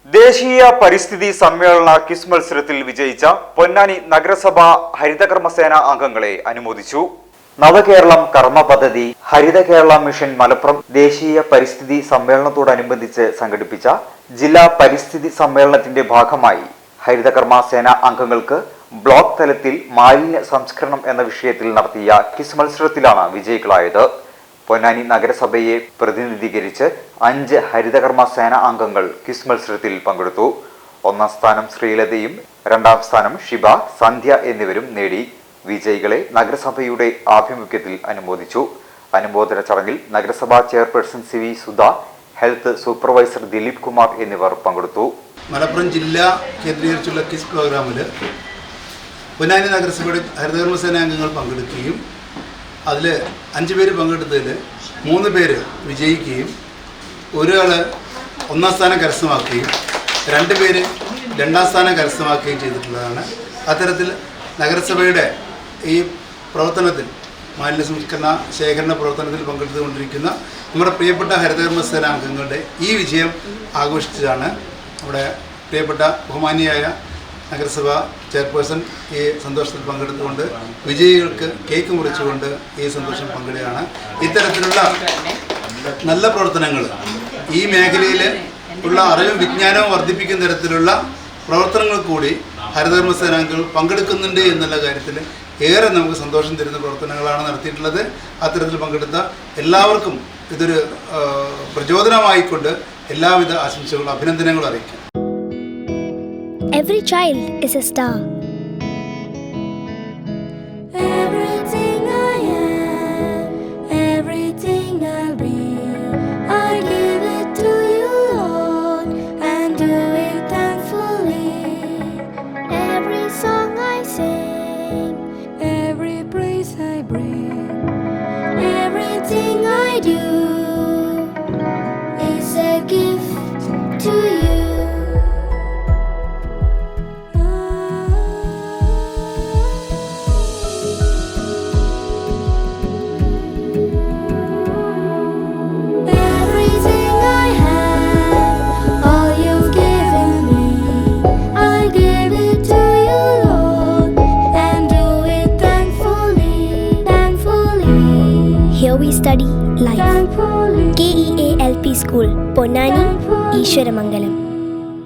ദേശീയ പരിസ്ഥിതി സമ്മേളന ക്വിസ് മത്സരത്തിൽ വിജയിച്ച പൊന്നാനി നഗരസഭ ഹരിതകർമ്മസേന അംഗങ്ങളെ അനുമോദിച്ചു. നവകേരളം കർമ്മ പദ്ധതി, ഹരിത കേരള മിഷൻ മലപ്പുറം ദേശീയ പരിസ്ഥിതി സമ്മേളനത്തോടനുബന്ധിച്ച് സംഘടിപ്പിച്ച ജില്ലാ പരിസ്ഥിതി സമ്മേളനത്തിന്റെ ഭാഗമായി ഹരിതകർമ്മസേന അംഗങ്ങൾക്ക് ബ്ലോക്ക് തലത്തിൽ മാലിന്യ സംസ്കരണം എന്ന വിഷയത്തിൽ നടത്തിയ ക്വിസ് മത്സരത്തിലാണ് വിജയികളായത്. പൊന്നാനി നഗരസഭയെ പ്രതിനിധീകരിച്ച് 5 ഹരിതകർമ്മസേന അംഗങ്ങൾ ക്വിസ് മത്സരത്തിൽ പങ്കെടുത്തു. 1ാം സ്ഥാനം ശ്രീലതയും 2ാം സ്ഥാനം ഷിബ, സന്ധ്യ എന്നിവരും നേടി. വിജയികളെ നഗരസഭയുടെ ആഭിമുഖ്യത്തിൽ അനുമോദിച്ചു. അനുമോദന ചടങ്ങിൽ നഗരസഭാ chairperson CV Sudha, health supervisor Dileep Kumar എന്നിവർ പങ്കെടുത്തു. മലപ്പുറം ജില്ലാ കേന്ദ്രീകരിച്ചുള്ള ക്വിസ് പ്രോഗ്രാമിൽ പൊന്നാനി നഗരസഭയുടെ ഹരിതകർമ്മസേന അംഗങ്ങൾ പങ്കെടുക്കുകയും അതിൽ 5 പേര് പങ്കെടുത്തതിൽ 3 പേര് വിജയിക്കുകയും ഒരാൾ 1ാം സ്ഥാനം കരസ്ഥമാക്കുകയും 2 പേര് 2ാം സ്ഥാനം കരസ്ഥമാക്കുകയും ചെയ്തിട്ടുള്ളതാണ്. അത്തരത്തിൽ നഗരസഭയുടെ ഈ പ്രവർത്തനത്തിൽ മാലിന്യ സംസ്കരണ ശേഖരണ പ്രവർത്തനത്തിൽ പങ്കെടുത്തുകൊണ്ടിരിക്കുന്ന നമ്മുടെ പ്രിയപ്പെട്ട ഹരിതകർമ്മസേന അംഗങ്ങളുടെ ഈ വിജയം ആഘോഷിച്ചതാണ് നമ്മുടെ പ്രിയപ്പെട്ട ബഹുമാനിയായ നഗരസഭ ചെയർപേഴ്സൺ ഈ സന്തോഷത്തിൽ പങ്കെടുത്തുകൊണ്ട് വിജയികൾക്ക് കേക്ക് മുറിച്ചുകൊണ്ട് ഈ സന്തോഷം പങ്കിടുകയാണ്. ഇത്തരത്തിലുള്ള നല്ല പ്രവർത്തനങ്ങൾ ഈ മേഖലയിൽ ഉള്ള അറിവും വിജ്ഞാനവും വർദ്ധിപ്പിക്കുന്ന തരത്തിലുള്ള പ്രവർത്തനങ്ങൾ കൂടി ഹരിതകർമ്മസേന അംഗങ്ങൾ പങ്കെടുക്കുന്നുണ്ട് എന്നുള്ള കാര്യത്തിൽ ഏറെ നമുക്ക് സന്തോഷം തരുന്ന പ്രവർത്തനങ്ങളാണ് നടത്തിയിട്ടുള്ളത്. അത്തരത്തിൽ പങ്കെടുത്ത എല്ലാവർക്കും ഇതൊരു പ്രചോദനമായിക്കൊണ്ട് എല്ലാവിധ ആശംസകളും അഭിനന്ദനങ്ങളും അറിയിക്കും. Every child is a star. Everything I am, everything I'll be, I give it to you, Lord, and do it thankfully. Every song I sing, every praise I bring, everything I do is a gift to you. Here we study life. KEALP School, Ponnani, Ishwaramangalam.